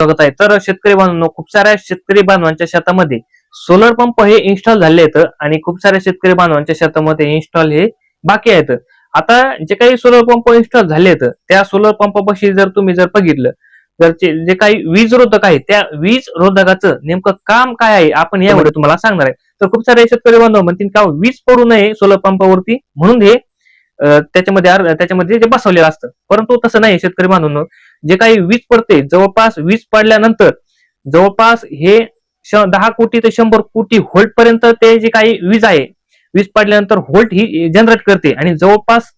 बघत आहे. तर शेतकरी बांधवांनो, खूप साऱ्या शेतकरी बांधवांच्या शेतामध्ये सोलर पंप हे इन्स्टॉल झाले आहेत आणि खूप साऱ्या शेतकरी बांधवांच्या शेतामध्ये इन्स्टॉल हे बाकी आहेत. आता जे काही सोलर पंप इन्स्टॉल झाले आहेत त्या सोलर पंपापाशी जर तुम्ही बघितलं तर जे काही वीज रोधक आहे त्या वीज रोधकाचं नेमकं काम काय आहे आपण यामध्ये तुम्हाला सांगणार आहे. तर खूप सारे शेतकरी बांधव म्हणतील का वीज पडू नये सोलर पंपावरती म्हणून हे त्याच्यामध्ये जे बसवलेलं असतं, परंतु तसं नाही शेतकरी बांधवांनो. जे काही वीज पडते जवळपास वीज पडल्यानंतर जवळपास हे 10 कोटी ते 100 कोटी व्होल्ट पर्यंत ते जे काही वीज आहे वीज पडल्यानंतर व्होल्ट ही जनरेट करते आणि जवळपास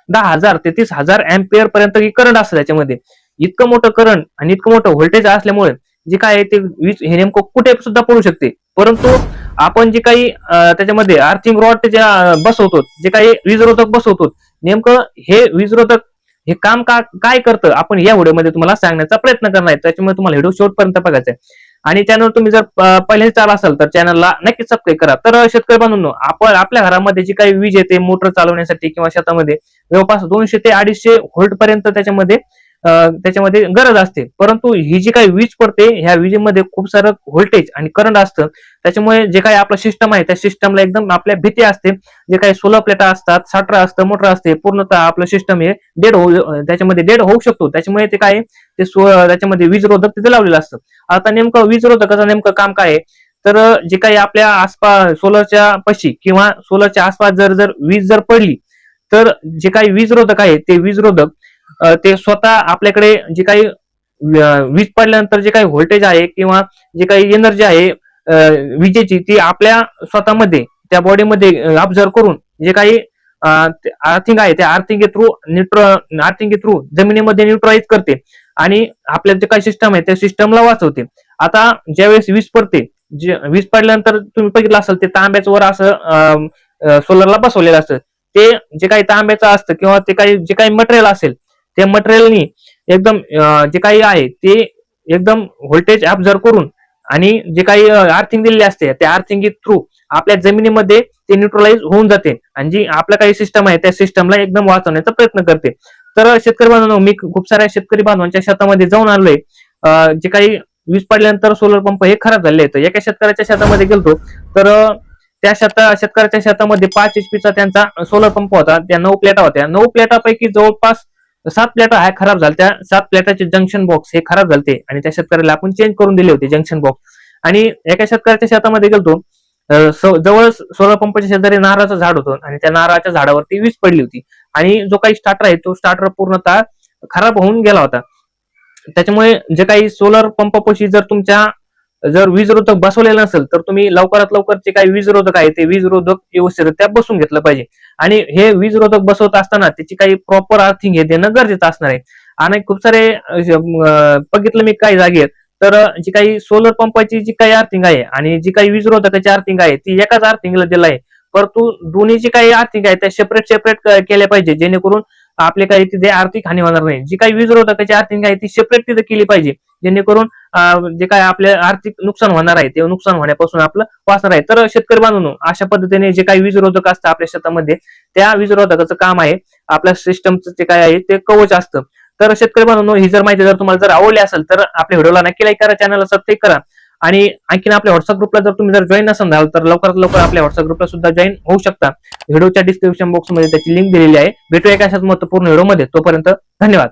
10,000 ते 30,000 अँपियर पर्यंत करंट असतं त्याच्यामध्ये. इतकं मोठं करंट आणि इतकं मोठं व्होल्टेज असल्यामुळे जे काय ते वीज हे नेमकं कुठे सुद्धा पडू शकते. परंतु आपण जे काही त्याच्यामध्ये आर्थिंग रॉड जे बसवतो, जे काही वीजरोधक बसवतो, नेमकं हे वीजरोधक हे काम काय करतं आपण या व्हिडिओमध्ये तुम्हाला सांगण्याचा प्रयत्न करणार आहे. त्याच्यामुळे तुम्हाला व्हिडिओ शेवटपर्यंत बघायचा आहे. आणि चॅनल तुम्ही जर पहिल्यांदा आला असाल तर चॅनलला नक्कीच सबस्क्राईब करा. तर शेतकरी बांधवांनो, आपण आपल्या घरामध्ये जी काही वीज येते मोटर चालवण्यासाठी किंवा शेतामध्ये जवळपास 200 ते 250 व्होल्ट पर्यंत त्याच्यामध्ये गरज असते. परंतु ही जी काही वीज पडते ह्या विजेमध्ये खूप सारं व्होल्टेज आणि करंट असतं. त्याच्यामुळे जे काही आपलं सिस्टम आहे त्या सिस्टमला एकदम आपल्या भीती असते. जे काही सोलर प्लेटा असतात, साठरा असतं, मोटर असते, पूर्णतः आपलं सिस्टम हे त्याच्यामध्ये डेड होऊ शकतो. त्याच्यामुळे ते काय त्याच्यामध्ये वीज रोधक तिथे लावलेलं असतं. आता नेमकं वीज रोधकाचं नेमकं काम काय आहे, तर जे काही आपल्या आसपास सोलरच्या पशी किंवा सोलरच्या आसपास जर वीज पडली तर जे काही वीज रोधक आहे ते वीज रोधक ते स्वतः आपल्याकडे जे काही वीज पडल्यानंतर जे काही व्होल्टेज आहे किंवा जे काही एनर्जी आहे विजेची ती आपल्या स्वतःमध्ये त्या बॉडीमध्ये ऑब्झर्व करून जे काही आर्थिंग आहे त्या आर्थिंग थ्रू जमिनीमध्ये न्यूट्रलाइज करते आणि आपल्या जे काही सिस्टम आहे त्या सिस्टमला वाचवते. आता ज्यावेळेस वीज पडते, वीज पडल्यानंतर तुम्ही बघितलं असेल ते तांब्याचं वर असं सोलरला बसवलेलं असतं. ते जे काही तांब्याचं असतं किंवा जे काही मटेरियल असेल त्या मटेरियलनी एकदम जे काही आहे ते एकदम व्होल्टेज ऑब्झर्व करून आणि जे काही आर्थिंग दिलेली असते त्या आर्थिंग थ्रू आपल्या जमिनीमध्ये ते न्यूट्रलाइज होऊन जाते आणि जी आपल्या काही सिस्टम आहे त्या सिस्टमला एकदम वाचवण्याचा प्रयत्न करते. तर शेतकरी बांधवांनो, मी खूप साऱ्या शेतकरी बांधवांच्या शेतामध्ये जाऊन आलोय. जे काही वीज पडल्यानंतर सोलर पंप हे खराब झाले आहेत. एका शेतकऱ्याच्या शेतामध्ये गेलतो तर त्या शेतकऱ्याच्या शेतामध्ये 5 HP चा त्यांचा सोलर पंप होता. त्या 9 प्लेटा होत्या. 9 प्लेटापैकी जवळपास 7 प्लेटा ह्या खराब झाल्या. 7 प्लेटाचे जंक्शन बॉक्स हे खराब झाले आणि त्या शेतकऱ्याला आपण चेंज करून दिले होते जंक्शन बॉक्स. आणि एका शेतकऱ्याच्या शेतामध्ये गेलतो, जवळ सोलर पंपाच्या शेजारी नारळाचं झाड होतं आणि त्या नारळाच्या झाडावरती वीज पडली होती आणि जो काही स्टार्टर आहे तो स्टार्टर पूर्णतः खराब होऊन गेला होता. त्याच्यामुळे जे काही सोलर पंपापाशी जर वीज रोधक बसवलेलं नसेल तर तुम्ही लवकरात लवकर जे काही वीज रोधक आहे ते वीज रोधक व्यवस्थितरित्या बसून घेतलं पाहिजे. आणि हे वीज रोधक बसवत असताना त्याची काही प्रॉपर अर्थिंग हे देणं गरजेचं असणार आहे. आणि खूप सारे बघितलं मी काही जागेत तर जी काही सोलर पंपाची जी काही अर्थिंग आहे आणि जी काही वीज रोधकाची अर्थिंग आहे ती एकाच अर्थिंगला दिलं आहे. परंतु दोन्ही जी काही अर्थिंग आहे त्या सेपरेट केल्या पाहिजे, जेणेकरून आपले काही तिथे आर्थिक हानी होणार नाही. जी काही वीज रोधकाची अर्थिंग आहे ती सेपरेट तिथे केली पाहिजे, जेणेकरून जे काय आपले आर्थिक नुकसान होणार आहे ते नुकसान होण्यापासून आपलं वाचणार आहे. तर शेतकरी बांधवांनो, अशा पद्धतीने जे काही वीज रोधक असतं आपल्या शेतामध्ये त्या वीज रोधकाचं काम आहे आपल्या सिस्टमचं जे काय आहे ते कवच असतं. तर शेतकरी बांधवांनो, ही माहिती तुम्हाला आवडली असेल तर आपल्या व्हिडिओला नक्की लाईक करा, चॅनलला सबस्क्राईब करा आणि आणखीन आपल्या व्हॉट्सअप ग्रुपला जर तुम्ही जॉईन नसाल झाल तर लवकरात लवकर आपल्या व्हॉट्सअप ग्रुपला सुद्धा जॉईन होऊ शकता. व्हिडिओच्या डिस्क्रिप्शन बॉक्समध्ये त्याची लिंक दिलेली आहे. भेटूया एका अशाच महत्त्वपूर्ण व्हिडिओमध्ये. तोपर्यंत धन्यवाद.